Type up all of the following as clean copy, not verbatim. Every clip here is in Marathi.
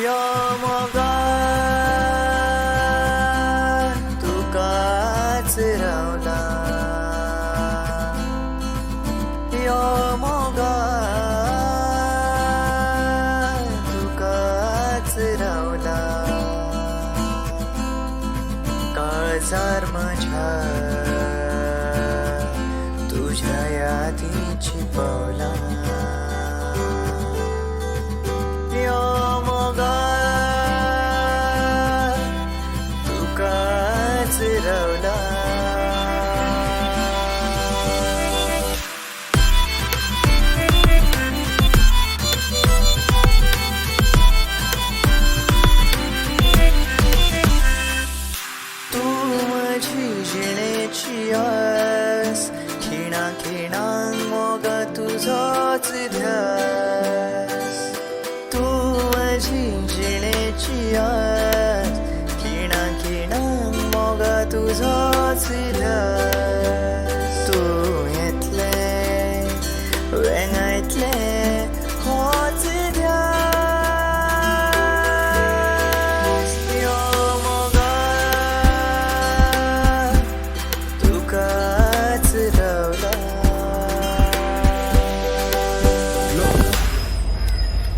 यो मोगा तुकाच रावला यो मोगा तुकाच रावला काळजार माझ्या तुझ्या यादीची पावला यो मोगा तुकाच रावला तू माझी जिणेची आस खिणा खिणांक मोगा तुझोच ध्यास तू माझी जिणेची आस खिणा खिणांक मोगा तुझोच ध्यास तू येतले वेंगायतले होच ध्यास यो मोगा तुकाच रावला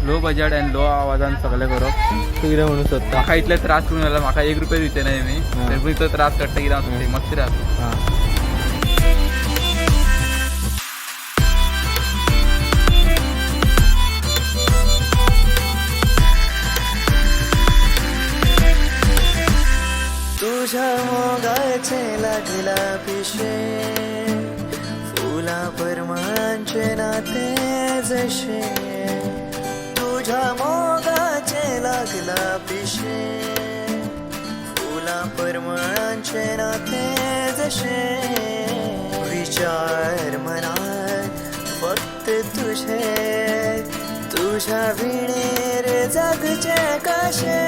लो बजेट आणि लो आवाजान सगळें करप कितें म्हणून सोदता म्हाका इतले त्रास करून जाल्यार म्हाका 1 रुपया दिते ना मी तरी तो त्रास काडटा कित्याक हांव फेमस तरी आसा तुझ्या मोगाचे लागला पिशे फुला परमांचे नाते जशे तुझ्या मोगाचे लागला पिशे फुला परमांचे नाते जशे विचार मनात फक्त तुझे तुझ्या विणेर जगचे कशे